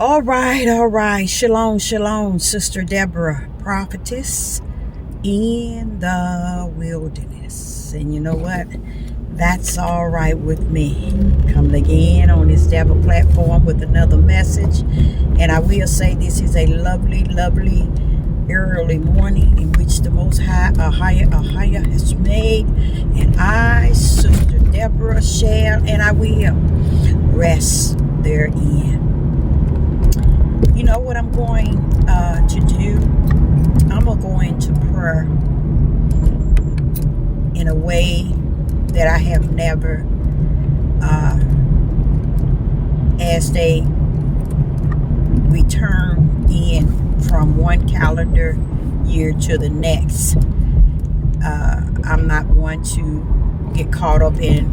All right. Shalom, shalom, Sister Deborah, prophetess in the wilderness. And you know what? That's all right with me. Coming again on this Deborah platform with another message. And I will say this is a lovely, lovely early morning in which the Most High, AHAYAH has made. And I, Sister Deborah, shall and I will rest therein. You know what I'm going to do? I'm going to go into prayer in a way that I have never, as they return in from one calendar year to the next. I'm not one to get caught up in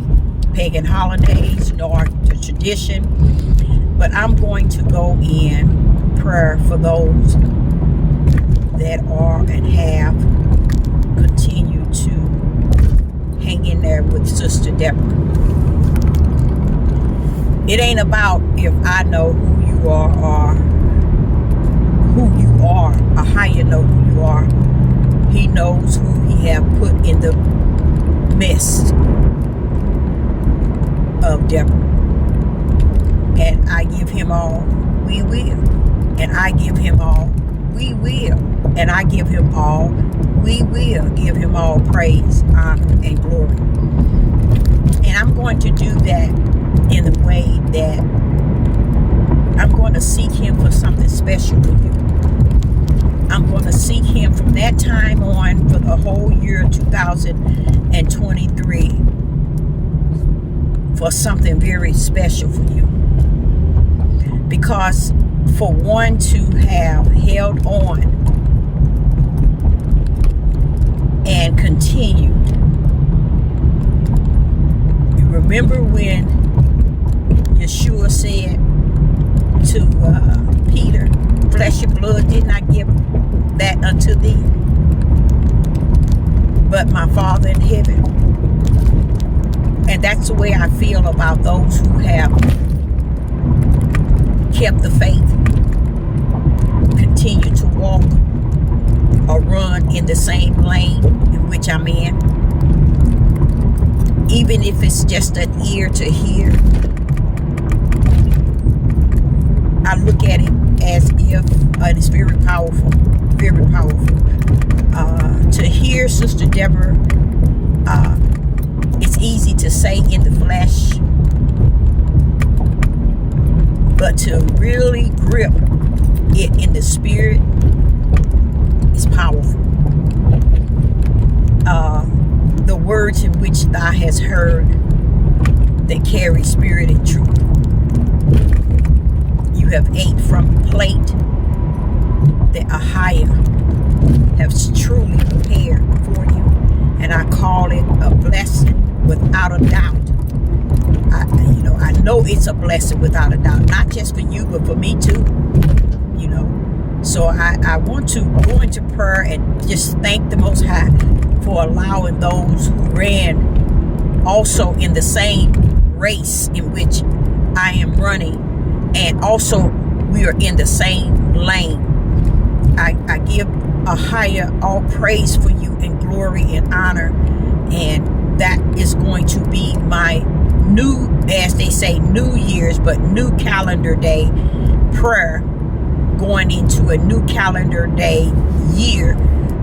pagan holidays nor the tradition, but I'm going to go in prayer for those that are and have continued to hang in there with Sister Deborah. It ain't about if I know who you are or who you are or how you know who you are. He knows who he have put in the midst of Deborah. And I give him all, we will. And I give him all, we will. And I give him all, we will give him all praise, honor, and glory. And I'm going to do that in the way that I'm going to seek him for something special for you. I'm going to seek him from that time on for the whole year 2023 for something very special for you. Because for one to have held on and continued. You remember when Yeshua said to Peter, flesh and blood did not give that unto thee, but my Father in heaven. And that's the way I feel about those who have kept the faith, continue to walk or run in the same lane in which I'm in, even if it's just an ear to hear. I look at it as if it's very powerful, very powerful. To hear Sister Deborah, it's easy to say in the flesh, but to really grip it in the spirit is powerful. The words in which thou hast heard, they carry spirit and truth. You have ate from the plate that AHAYAH has truly prepared for you. And I call it a blessing without a doubt. I know it's a blessing without a doubt, not just for you, but for me too, So I want to go into prayer and just thank the Most High for allowing those who ran also in the same race in which I am running, and also we are in the same lane. I give AHAYAH all praise for you and glory and honor, and that is going to be my new, as they say, New Year's, but new calendar day prayer going into a new calendar day year.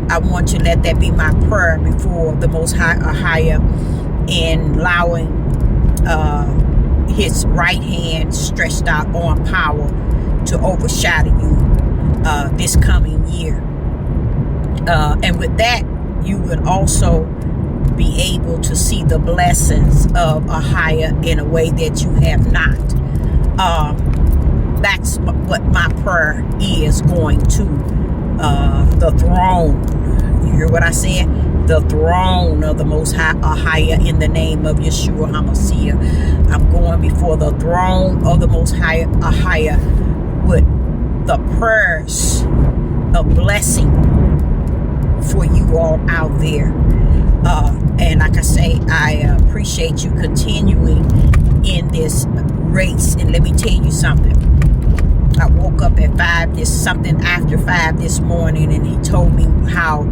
I want to let that be my prayer before the Most High AHAYAH, and allowing his right hand stretched out on power to overshadow you this coming year. And with that, you would also be able to see the blessings of AHAYAH in a way that you have not. That's what my prayer is going to the throne. You hear what I said? The throne of the Most High AHAYAH in the name of Yeshua HaMashiach. I'm going before the throne of the Most High AHAYAH with the prayers of blessing for you all out there. And like I say, I appreciate you continuing in this race. And let me tell you something. I woke up at 5, something after 5 this morning, and he told me how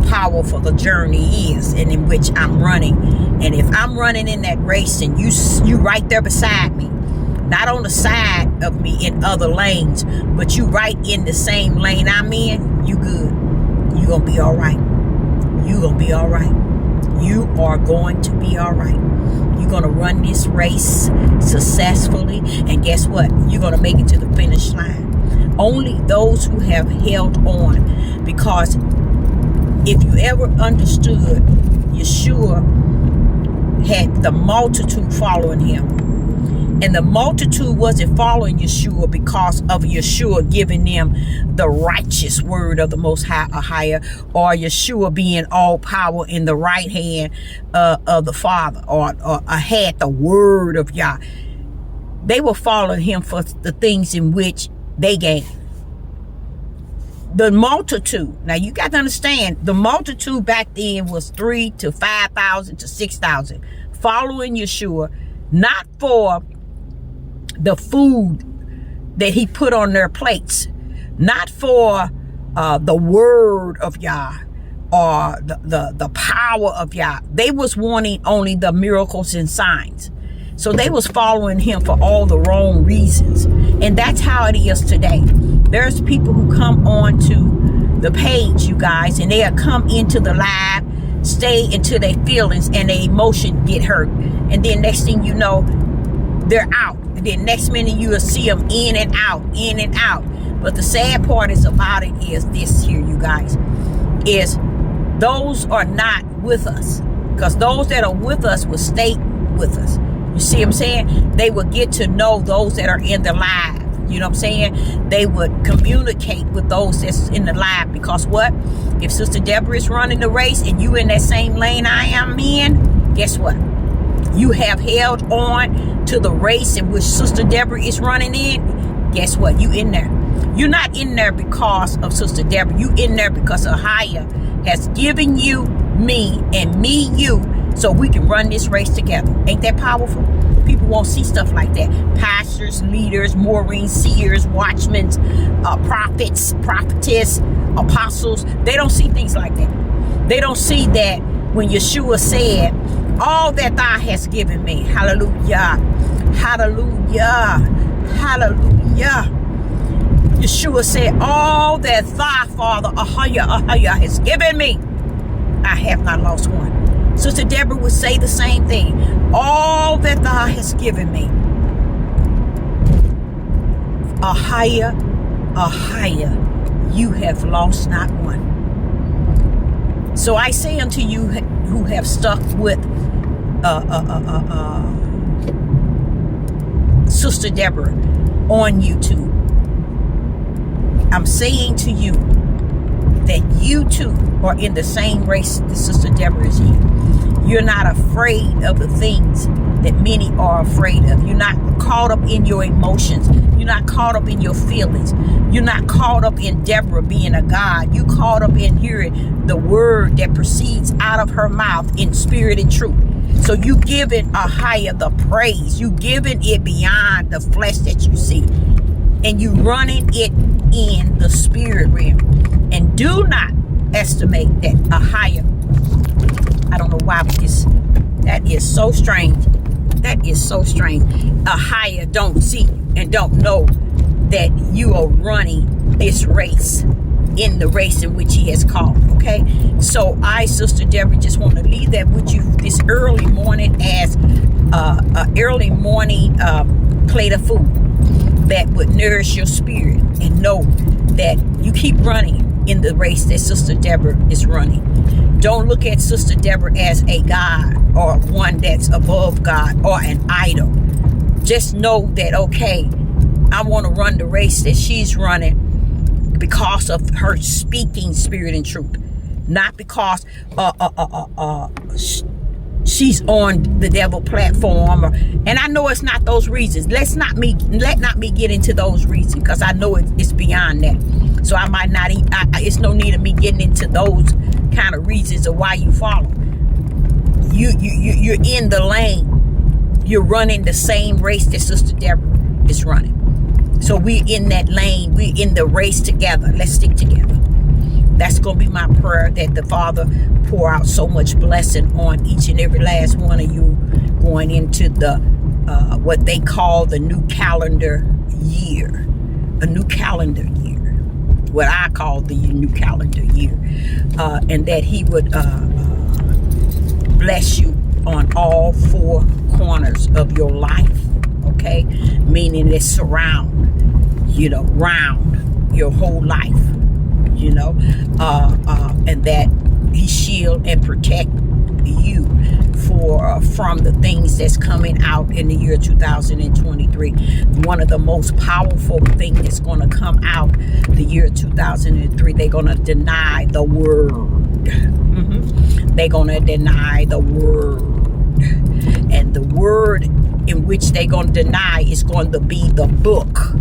powerful the journey is, and in which I'm running. And if I'm running in that race, and you right there beside me, not on the side of me in other lanes, but you right in the same lane I'm in, you good. You gonna be all right. You gonna be all right. You are going to be all right. You're going to run this race successfully. And guess what? You're going to make it to the finish line. Only those who have held on. Because if you ever understood, Yeshua had the multitude following him. And the multitude wasn't following Yeshua because of Yeshua giving them the righteous word of the Most High, AHAYAH, or Yeshua being all power in the right hand of the Father, or had the word of Yah. They were following him for the things in which they gained. The multitude, now you got to understand, the multitude back then was 3 to 5,000 to 6,000 following Yeshua, not for the food that he put on their plates, not for the word of Yah or the power of Yah. They was wanting only the miracles and signs. So they was following him for all the wrong reasons. And that's how it is today. There's people who come on to the page, you guys, and they'll come into the live, stay into their feelings and their emotion get hurt. And then next thing you know, they're out. And then next minute you will see them in and out, in and out. But the sad part is about it is this here, you guys, is those are not with us. Because those that are with us will stay with us. You see what I'm saying? They will get to know those that are in the live. You know what I'm saying? They would communicate with those that's in the live. Because what? If Sister Deborah is running the race and you in that same lane I am in, guess what? You have held on to the race in which Sister Deborah is running in. Guess what? You in there. You're not in there because of Sister Deborah. You in there because AHAYAH has given you me and me you so we can run this race together. Ain't that powerful? People won't see stuff like that. Pastors, leaders, Maureen, seers, watchmen, prophets, prophetess, apostles. They don't see things like that. They don't see that when Yeshua said, all that thou hast given me. Hallelujah. Hallelujah. Hallelujah. Yeshua said, all that thy Father, AHAYAH, has given me, I have not lost one. Sister Deborah would say the same thing. All that thou hast given me. AHAYAH, AHAYAH, you have lost not one. So I say unto you who have stuck with Sister Deborah on YouTube, I'm saying to you that you too are in the same race that Sister Deborah is in. You're not afraid of the things that many are afraid of. You're not caught up in your emotions. You're not caught up in your feelings. You're not caught up in Deborah being a God. You caught up in hearing the word that proceeds out of her mouth in spirit and truth. So you giving AHAYAH the praise. You giving it beyond the flesh that you see. And you running it in the spirit realm. And do not estimate that AHAYAH, I don't know why, but that is so strange. That is so strange. AHAYAH don't see and don't know that you are running this race in the race in which he has called. Okay, so I, Sister Deborah, just want to leave that with you this early morning as an early morning plate of food that would nourish your spirit, and know that you keep running in the race that Sister Deborah is running. Don't look at Sister Deborah as a God or one that's above God or an idol. Just know that, okay, I want to run the race that she's running because of her speaking spirit and truth, not because she's on the devil platform, and I know it's not those reasons. Let not me get into those reasons, because I know it's beyond that. So I might not. It's no need of me getting into those kind of reasons of why you follow. You're in the lane. You're running the same race that Sister Deborah is running. So we in that lane, we in the race together. Let's stick together. That's going to be my prayer, that the Father pour out so much blessing on each and every last one of you going into the what they call the new calendar year. A new calendar year. What I call the new calendar year. And that he would bless you on all four corners of your life. Okay? Meaning it surround, round your whole life. And that he shield and protect you from the things that's coming out in the year 2023. One of the most powerful things that's going to come out the year 2003, they're going to deny the word. They're going to deny the word. And the word in which they're going to deny is going to be the book,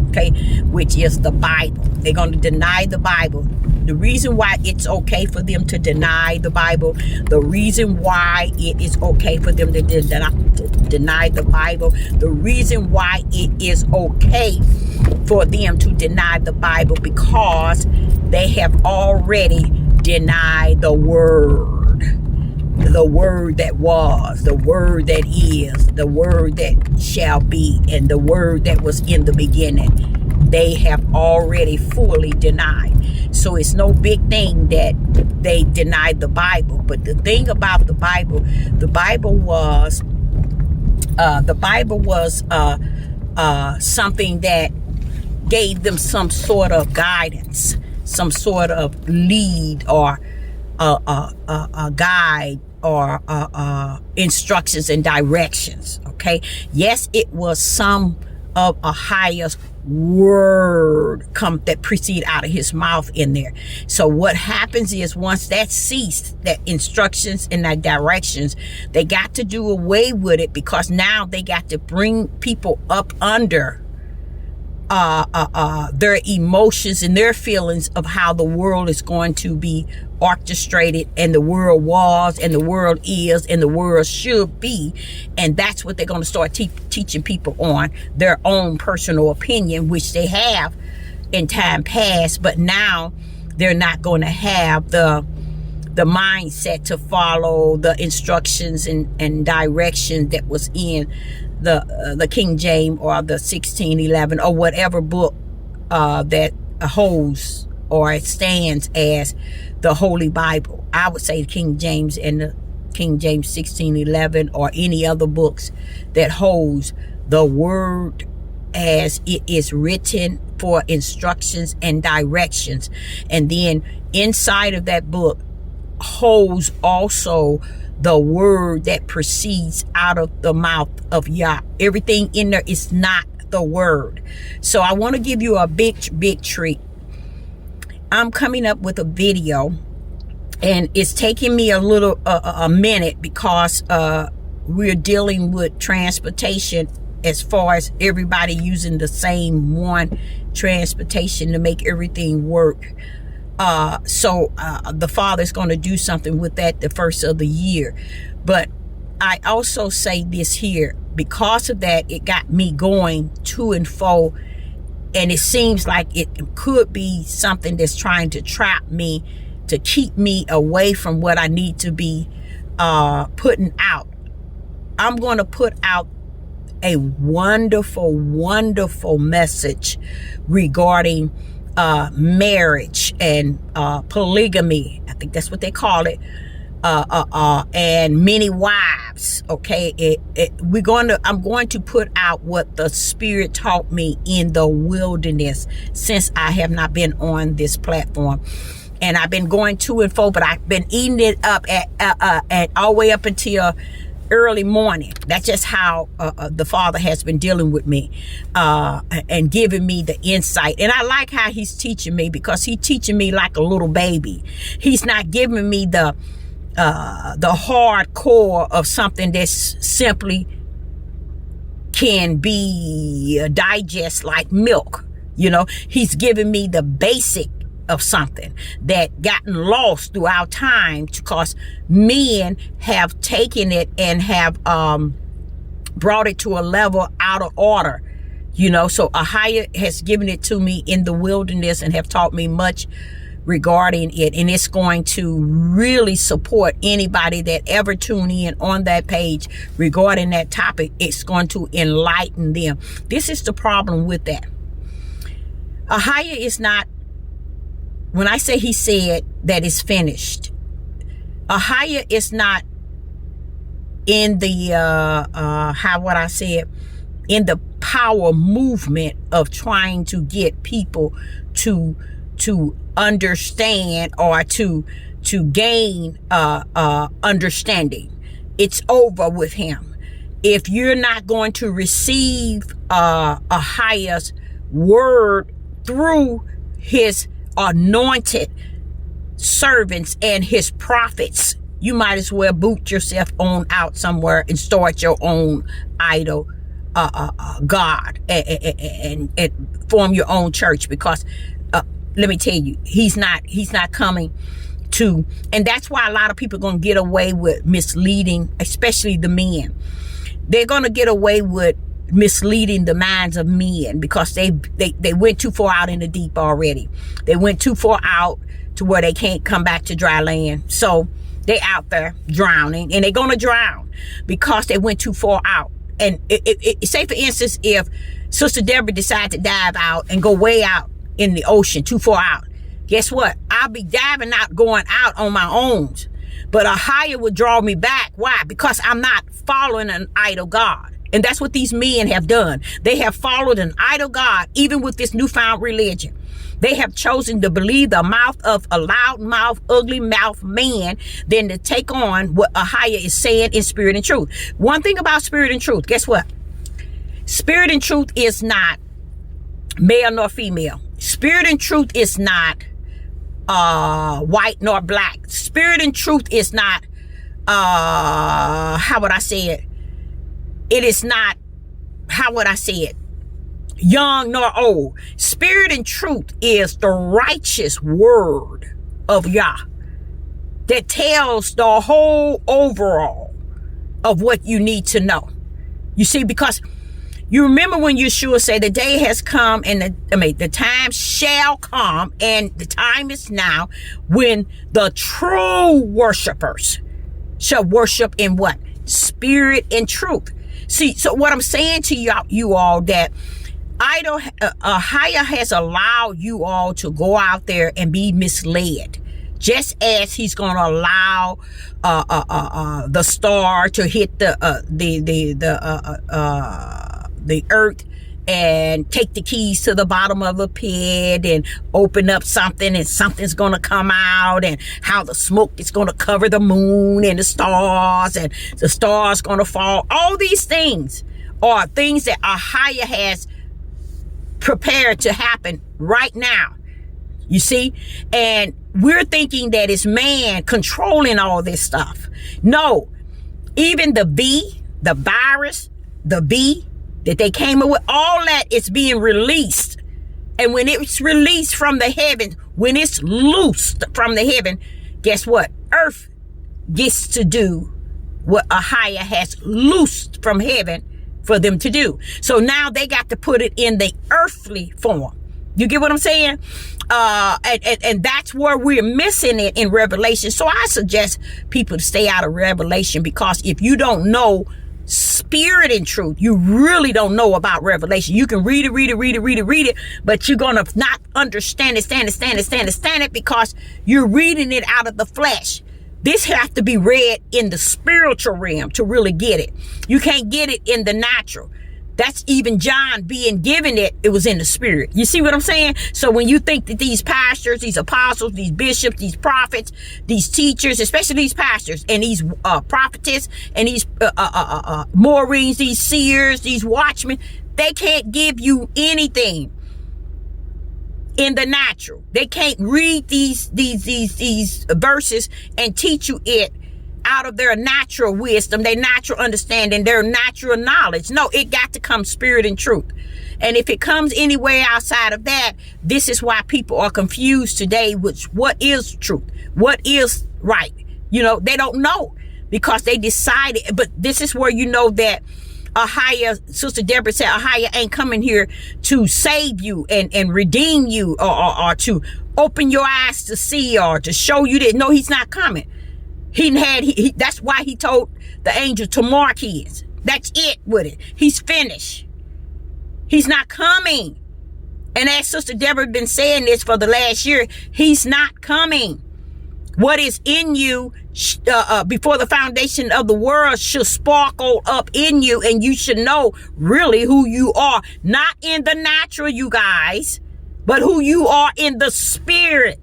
okay, which is the Bible. They're going to deny the Bible. The reason why it's okay for them to deny the Bible, the reason why it is okay for them to deny the Bible, the reason why it is okay for them to deny the Bible, because they have already denied the word. The word that was, the word that is, the word that shall be, and the word that was in the beginning. They have already fully denied. So it's no big thing that they denied the Bible. But the thing about the Bible was something that gave them some sort of guidance, some sort of lead, or a guide, or instructions and directions. Okay, yes, it was some of AHAYAH's word that proceed out of his mouth in there. So what happens is, once that ceased, that instructions and that directions, they got to do away with it, because now they got to bring people up under their emotions and their feelings of how the world is going to be orchestrated, and the world was, and the world is, and the world should be. And that's what they're going to start teaching people on, their own personal opinion, which they have in time past, but now they're not going to have the mindset to follow the instructions and direction that was in the King James or the 1611 or whatever book that holds or it stands as the Holy Bible. I would say King James and the King James 1611, or any other books that holds the word as it is written for instructions and directions. And then inside of that book holds also the word that proceeds out of the mouth of Yah. Everything in there is not the word. So I want to give you a big treat. I'm coming up with a video, and it's taking me a minute, because we're dealing with transportation, as far as everybody using the same one transportation to make everything work. So the Father's going to do something with that the first of the year. But I also say this here, because of that, it got me going to and fro, and it seems like it could be something that's trying to trap me, to keep me away from what I need to be putting out. I'm going to put out a wonderful, wonderful message regarding marriage and polygamy. I think that's what they call it. And many wives. Okay, I'm going to put out what the Spirit taught me in the wilderness, since I have not been on this platform. And I've been going to and fro, but I've been eating it up at all the way up until early morning. That's just how the Father has been dealing with me and giving me the insight. And I like how he's teaching me, because he's teaching me like a little baby. He's not giving me the hardcore of something that's simply can be digest like milk. He's giving me the basic of something that gotten lost throughout time, because men have taken it and have brought it to a level out of order, So AHAYAH has given it to me in the wilderness and have taught me much regarding it. And it's going to really support anybody that ever tune in on that page regarding that topic. It's going to enlighten them. This is the problem with that. AHAYAH is not, when I say he said that it's finished, AHAYAH is not in the, in the power movement of trying to get people to understand or to gain understanding. It's over with him. If you're not going to receive AHAYAH's word through his anointed servants and his prophets, you might as well boot yourself on out somewhere and start your own idol God and form your own church, because let me tell you, he's not coming to, and that's why a lot of people are going to get away with misleading, especially the men. They're going to get away with misleading the minds of men because they went too far out in the deep already. They went too far out to where they can't come back to dry land. So they out there drowning, and they're going to drown because they went too far out. And say, for instance, if Sister Deborah decided to dive out and go way out in the ocean, too far out, guess what? I'll be diving out, going out on my own. But AHAYAH would draw me back. Why? Because I'm not following an idol God. And that's what these men have done. They have followed an idol God, even with this newfound religion. They have chosen to believe the mouth of a loud-mouthed, ugly-mouthed man than to take on what AHAYAH is saying in spirit and truth. One thing about spirit and truth, guess what? Spirit and truth is not male nor female. Spirit and truth is not white nor black. Spirit and truth is not, how would I say it? It is not, how would I say it? Young nor old. Spirit and truth is the righteous word of Yah that tells the whole overall of what you need to know. You see, because you remember when Yeshua said the day has come and the time shall come, and the time is now when the true worshipers shall worship in what? Spirit and truth. See, so what I'm saying to you all that AHAYAH has allowed you all to go out there and be misled, just as he's going to allow the star to hit the earth and take the keys to the bottom of a pit and open up something, and something's going to come out, and how the smoke is going to cover the moon and the stars, and the stars going to fall. All these things are things that AHAYAH has prepared to happen right now. You see? And we're thinking that it's man controlling all this stuff. No. Even the virus, the bee that they came up with, all that is being released. And when it's released from the heaven, when it's loosed from the heaven, guess what? Earth gets to do what AHAYAH has loosed from heaven for them to do. So now they got to put it in the earthly form. You get what I'm saying? And that's where we're missing it in Revelation. So I suggest people to stay out of Revelation, because if you don't know spirit and truth, you really don't know about Revelation. You can read it, but you're going to not understand it, because you're reading it out of the flesh. This has to be read in the spiritual realm to really get it. You can't get it in the natural. That's even John being given it. It was in the spirit. You see what I'm saying? So when you think that these pastors, these apostles, these bishops, these prophets, these teachers, especially these pastors and these prophetess and these Maureen, these seers, these watchmen, they can't give you anything in the natural. They can't read these verses and teach you it out of their natural wisdom, their natural understanding, their natural knowledge. No, it got to come spirit and truth. And if it comes anywhere outside of that, this is why people are confused today with what is truth, what is right. You know, they don't know, because they decided. But this is where you know that AHAYAH, Sister Deborah said, AHAYAH ain't coming here to save you and redeem you, or to open your eyes to see, or to show you that. No, he's not coming. That's why he told the angel to mark his. That's it with it. He's finished. He's not coming. And as Sister Deborah been saying this for the last year, he's not coming. What is in you before the foundation of the world should sparkle up in you, and you should know really who you are. Not in the natural, you guys, but who you are in the spirit.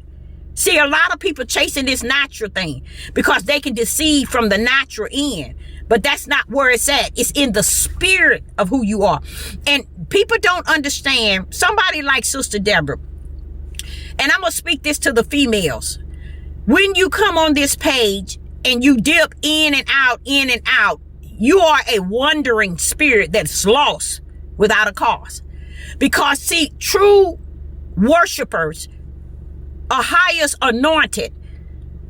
See, a lot of people chasing this natural thing because they can deceive from the natural end. But that's not where it's at. It's in the spirit of who you are. And people don't understand. Somebody like Sister Deborah, and I'm going to speak this to the females. When you come on this page and you dip in and out, you are a wandering spirit that's lost without a cause. Because see, true worshipers, AHAYAH's anointed,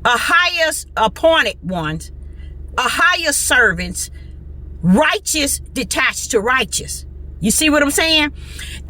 AHAYAH's appointed ones, AHAYAH's servants, righteous detached to righteous. You see what I'm saying?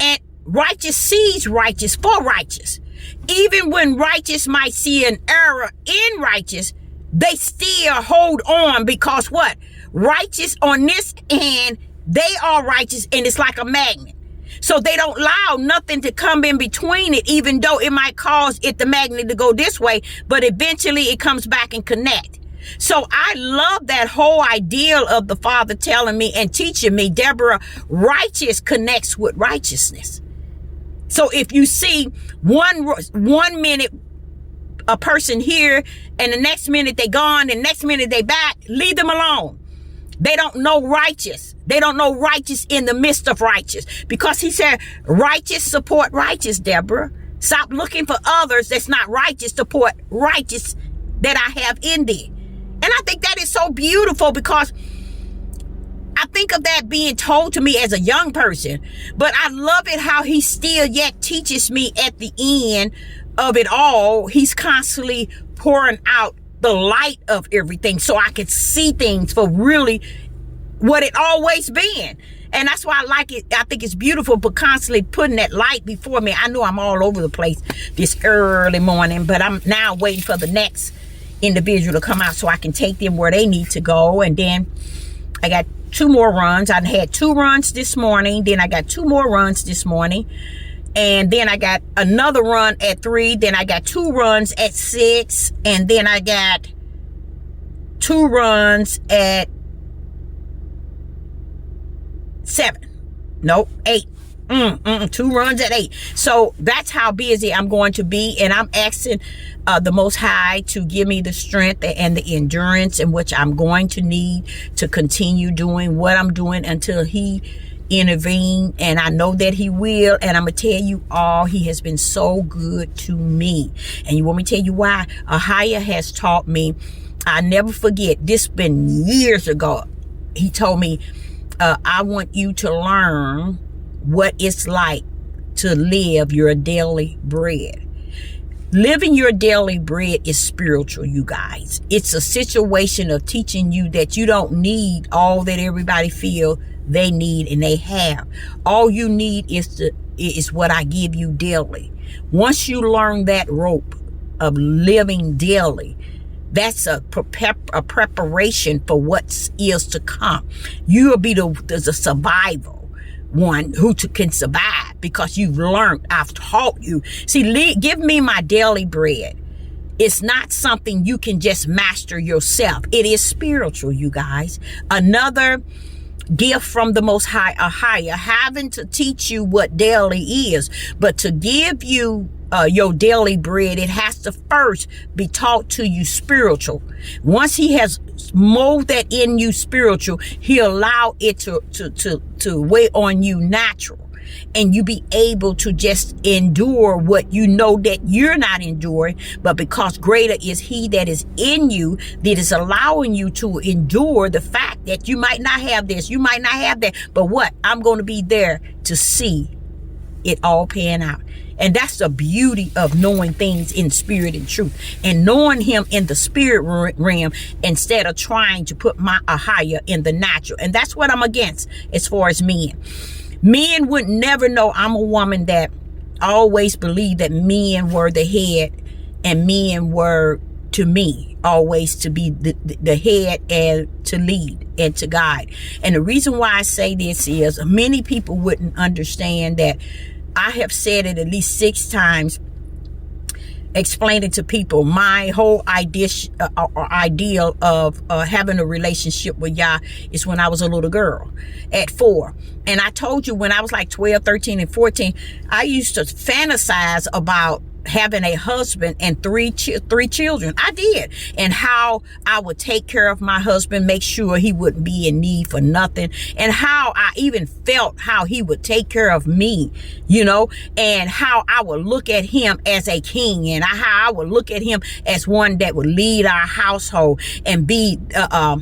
And righteous sees righteous for righteous. Even when righteous might see an error in righteous, they still hold on, because what? Righteous on this hand, they are righteous, and it's like a magnet. So they don't allow nothing to come in between it, even though it might cause the magnet to go this way, but eventually it comes back and connect. So I love that whole ideal of the Father telling me and teaching me, Deborah, righteous connects with righteousness. So if you see one minute a person here, and the next minute they gone, and next minute they back, leave them alone. They don't know righteous. They don't know righteous in the midst of righteous. Because he said, righteous support righteous, Deborah. Stop looking for others that's not righteous to support righteous that I have in thee. And I think that is so beautiful, because I think of that being told to me as a young person, but I love it how he still yet teaches me at the end of it all. He's constantly pouring out the light of everything so I can see things for really what it always been. And that's why I like it. I think it's beautiful, but constantly putting that light before me. I know I'm all over the place this early morning, but I'm now waiting for the next individual to come out so I can take them where they need to go. And then I got 2 more runs. I had 2 runs this morning. Then I got 2 more runs this morning. And then I got another run at 3. Then I got 2 runs at 6. And then I got 2 runs at 7. Nope, 8. 2 runs at 8. So that's how busy I'm going to be. And I'm asking the Most High to give me the strength and the endurance in which I'm going to need to continue doing what I'm doing until he intervene. And I know that he will. And I'm going to tell you all, he has been so good to me. And you want me to tell you why? AHAYAH has taught me. I never forget. This been years ago. He told me, I want you to learn what it's like to live your daily bread. Living your daily bread is spiritual, you guys. It's a situation of teaching you that you don't need all that everybody feel they need and they have. All you need is what I give you daily. Once you learn that rope of living daily, that's a preparation for what is to come. You will be the survival one who can survive, because you've learned. I've taught you. See, give me my daily bread. It's not something you can just master yourself. It is spiritual, you guys. Another gift from the Most High, AHAYAH, having to teach you what daily is, but to give you your daily bread, it has to first be taught to you spiritual. Once he has molded that in you spiritual, he'll allow it to weigh on you natural, and you be able to just endure what you know that you're not enduring, but because greater is he that is in you, that is allowing you to endure the fact that you might not have this, you might not have that, but what? I'm going to be there to see it all pan out. And that's the beauty of knowing things in spirit and truth, and knowing him in the spirit realm instead of trying to put my AHAYAH in the natural. And that's what I'm against as far as men. Men would never know. I'm a woman that always believed that men were the head, and men were, to me, always to be the head and to lead and to guide. And the reason why I say this is many people wouldn't understand that. I have said it at least 6 times, explaining to people my whole ideal of having a relationship with Yah is when I was a little girl at 4. And I told you when I was like 12, 13, and 14, I used to fantasize about having a husband and three children. I did. And how I would take care of my husband, make sure he wouldn't be in need for nothing. And how I even felt how he would take care of me, you know, and how I would look at him as a king, and how I would look at him as one that would lead our household and be, I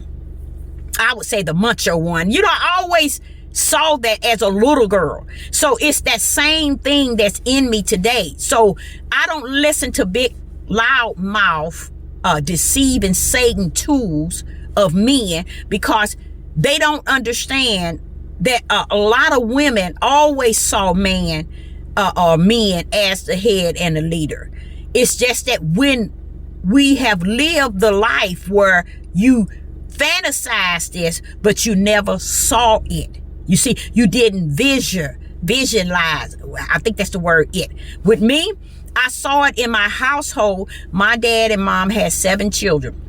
would say, the macho one. You know, I always saw that as a little girl. So it's that same thing that's in me today. So I don't listen to big loud mouth deceiving Satan tools of men, because they don't understand that a lot of women always saw man or men as the head and the leader. It's just that when we have lived the life where you fantasize this, but you never saw it. You see, you didn't visualize. I think that's the word, it. With me, I saw it in my household. My dad and mom had 7 children.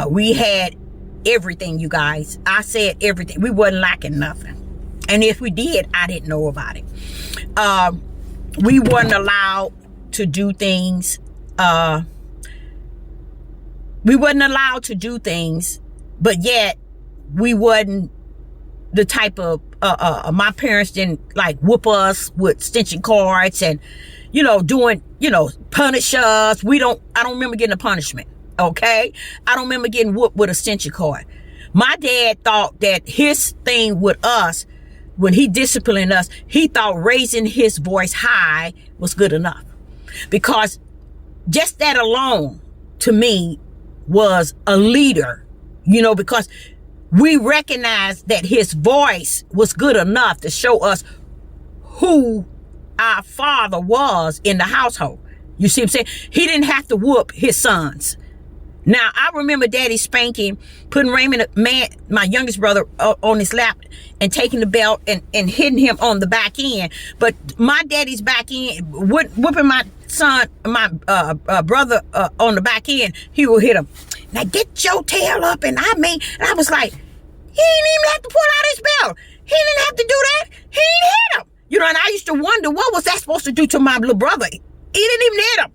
We had everything, you guys. I said everything. We wasn't lacking nothing. And if we did, I didn't know about it. We weren't allowed to do things. We wasn't allowed to do things, but yet we wasn't the type of, my parents didn't like whoop us with extension cards and, you know, doing, you know, punish us. I don't remember getting a punishment. Okay. I don't remember getting whooped with a extension cord. My dad thought that his thing with us, when he disciplined us, he thought raising his voice high was good enough, because just that alone to me was a leader, you know, because we recognized that his voice was good enough to show us who our father was in the household. You see what I'm saying? He didn't have to whoop his sons. Now, I remember Daddy spanking, putting Raymond, my youngest brother, on his lap and taking the belt and hitting him on the back end. But my daddy's back end, whooping my son, my brother on the back end, he will hit him. Now get your tail up. And I was like, he didn't even have to pull out his belt. He didn't have to do that. He didn't hit him. You know, and I used to wonder, what was that supposed to do to my little brother? He didn't even hit him.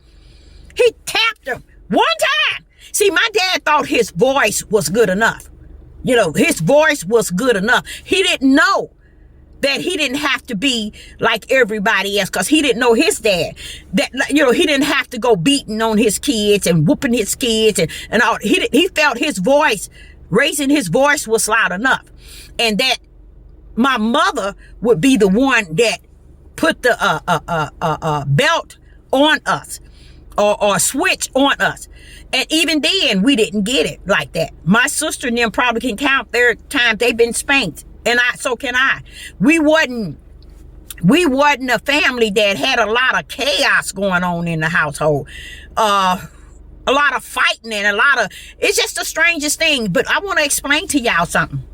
He tapped him one time. See, my dad thought his voice was good enough. You know, his voice was good enough. He didn't know that he didn't have to be like everybody else, because he didn't know his dad. That, you know, he didn't have to go beating on his kids and whooping his kids and all. He felt his voice, raising his voice was loud enough. And that my mother would be the one that put the belt on us or switch on us. And even then, we didn't get it like that. My sister and them probably can count their times they've been spanked. And so can I. We wasn't a family that had a lot of chaos going on in the household. A lot of fighting and it's just the strangest thing. But I want to explain to y'all something.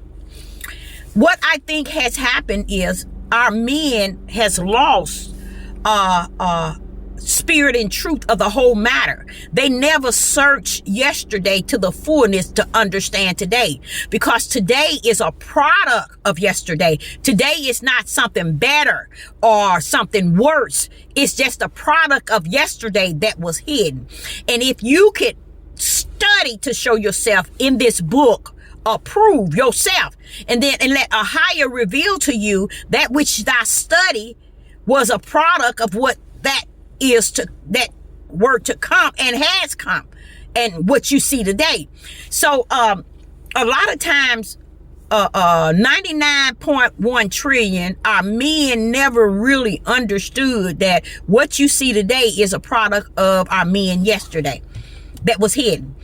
What I think has happened is our men has lost spirit and truth of the whole matter. They never searched yesterday to the fullness to understand today, because today is a product of yesterday. Today is not something better or something worse. It's just a product of yesterday that was hidden. And if you could study to show yourself in this book, approve yourself, and let AHAYAH reveal to you that which thy study was a product of what that word to come and has come, and what you see today. So a lot of times 99.1 trillion, our men never really understood that what you see today is a product of our men yesterday that was hidden.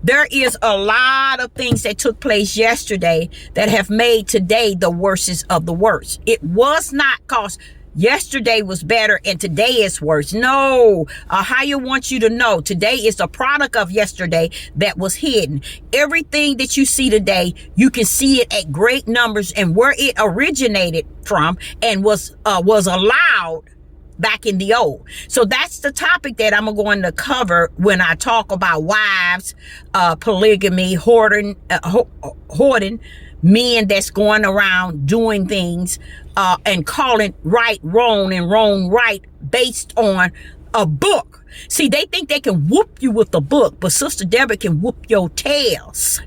There is a lot of things that took place yesterday that have made today the worstest of the worst. It was not because yesterday was better and today is worse. No, AHAYAH wants you to know today is a product of yesterday that was hidden. Everything that you see today, you can see it at great numbers, and where it originated from and was allowed back in the old. So that's the topic that I'm going to cover when I talk about wives, polygamy, hoarding, men that's going around doing things and calling right wrong and wrong right based on a book. See, they think they can whoop you with a book, but Sister Deborah can whoop your tails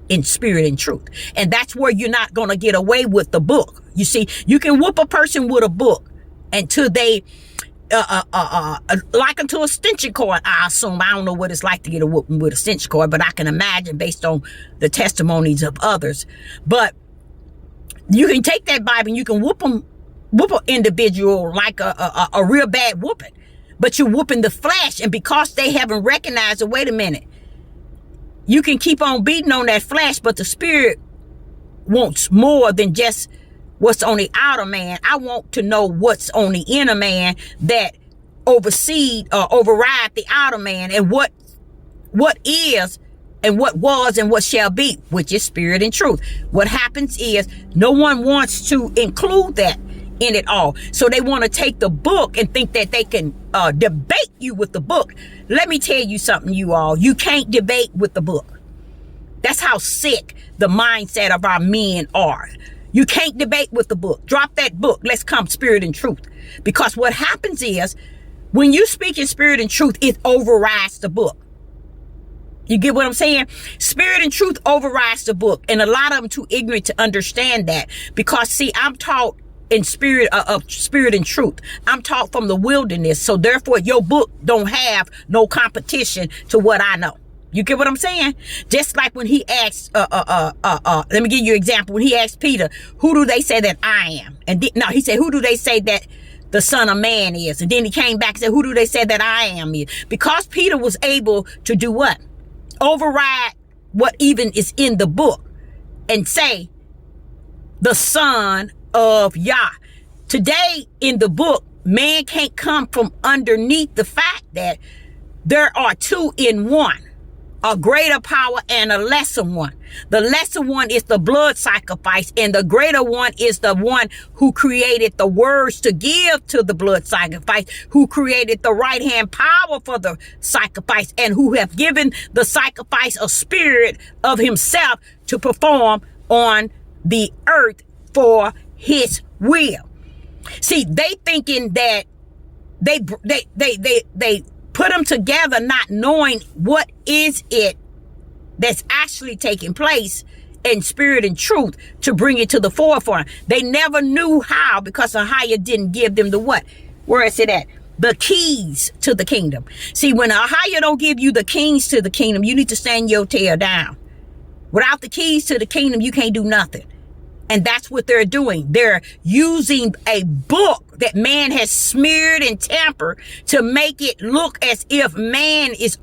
in spirit and truth. And that's where you're not going to get away with the book. You see, you can whoop a person with a book until they like unto a extension cord, I assume. I don't know what it's like to get a whooping with a extension cord, but I can imagine based on the testimonies of others. But you can take that Bible and you can whoop an individual like a real bad whooping, but you're whooping the flesh. And because they haven't recognized it, wait a minute, you can keep on beating on that flesh, but the spirit wants more than just what's on the outer man. I want to know what's on the inner man that override the outer man, and what is and what was and what shall be, which is spirit and truth. What happens is no one wants to include that in it all. So they want to take the book and think that they can debate you with the book. Let me tell you something, you all. You can't debate with the book. That's how sick the mindset of our men are. You can't debate with the book. Drop that book. Let's come spirit and truth. Because what happens is when you speak in spirit and truth, it overrides the book. You get what I'm saying? Spirit and truth overrides the book. And a lot of them too ignorant to understand that. Because see, I'm taught in spirit of spirit and truth. I'm taught from the wilderness. So therefore your book don't have no competition to what I know. You get what I'm saying? Just like when he asked, let me give you an example. When he asked Peter, who do they say that I am? And he said, who do they say that the Son of Man is? And then he came back and said, who do they say that I am? Because Peter was able to do what? Override what even is in the book and say the Son of Yah. Today in the book, man can't come from underneath the fact that there are two in one. A greater power and a lesser one. The lesser one is the blood sacrifice, and the greater one is the one who created the words to give to the blood sacrifice, who created the right hand power for the sacrifice, and who have given the sacrifice a spirit of himself to perform on the earth for his will. See, they thinking that they put them together, not knowing what is it that's actually taking place in spirit and truth to bring it to the forefront. They never knew how, because AHAYAH didn't give them the what? Where is it at? The keys to the kingdom. See, when AHAYAH don't give you the keys to the kingdom, you need to stand your tail down. Without the keys to the kingdom, you can't do nothing. And that's what they're doing. They're using a book that man has smeared and tampered to make it look as if man is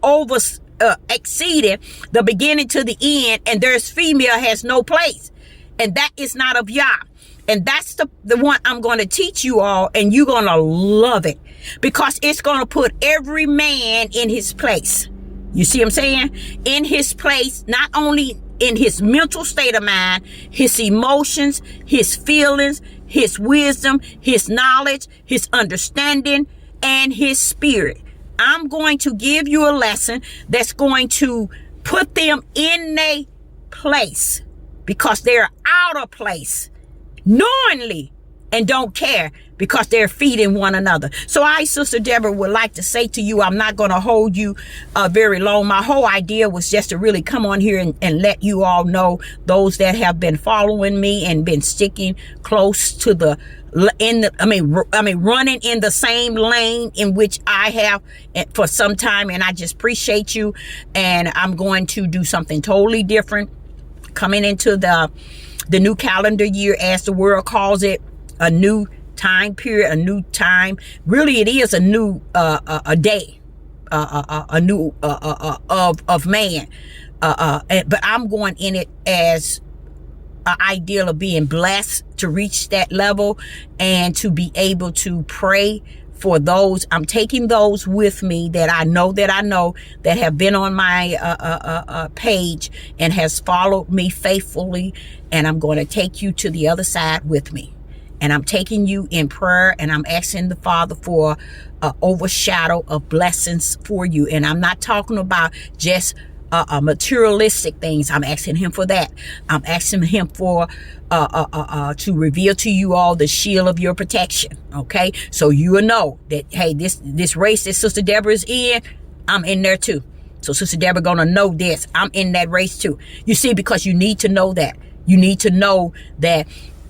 exceeded the beginning to the end, and there's female has no place. And that is not of Yah. And that's the one I'm going to teach you all, and you're going to love it, because it's going to put every man in his place. You see what I'm saying? In his place, not only in his mental state of mind, his emotions, his feelings, his wisdom, his knowledge, his understanding, and his spirit. I'm going to give you a lesson that's going to put them in a place, because they're out of place knowingly and don't care, because they're feeding one another. So I, Sister Deborah, would like to say to you, I'm not going to hold you very long. My whole idea was just to really come on here and let you all know, those that have been following me and been sticking close to running in the same lane in which I have for some time. And I just appreciate you. And I'm going to do something totally different coming into the the new calendar year, as the world calls it, a new time period, a new time. Really, it is a new a day, a new of man. But I'm going in it as an ideal of being blessed to reach that level and to be able to pray for those. I'm taking those with me that I know that have been on my page and has followed me faithfully, and I'm going to take you to the other side with me. And I'm taking you in prayer, and I'm asking the Father for an overshadow of blessings for you. And I'm not talking about just materialistic things. I'm asking him for that. I'm asking him for to reveal to you all the shield of your protection. Okay, so you will know that, hey, this race that Sister Deborah is in, I'm in there too. So Sister Deborah gonna know this. I'm in that race too. You see, because you need to know that. You need to know that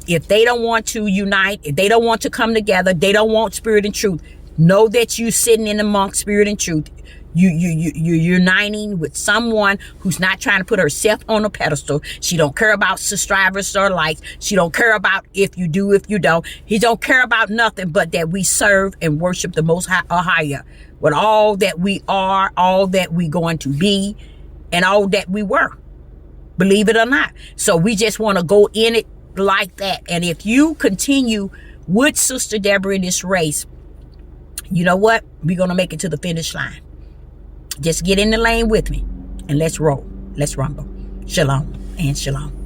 if they don't want to unite, if they don't want to come together, they don't want spirit and truth, know that you sitting in amongst spirit and truth. You're uniting with someone who's not trying to put herself on a pedestal. She don't care about subscribers or likes. She don't care about if you do, if you don't. He don't care about nothing but that we serve and worship the Most High, AHAYAH, with all that we are, all that we going to be, and all that we were. Believe it or not. So we just want to go in it like that. And if you continue with Sister Deborah in this race, you know what? We're going to make it to the finish line. Just get in the lane with me and let's roll. Let's rumble. Shalom and shalom.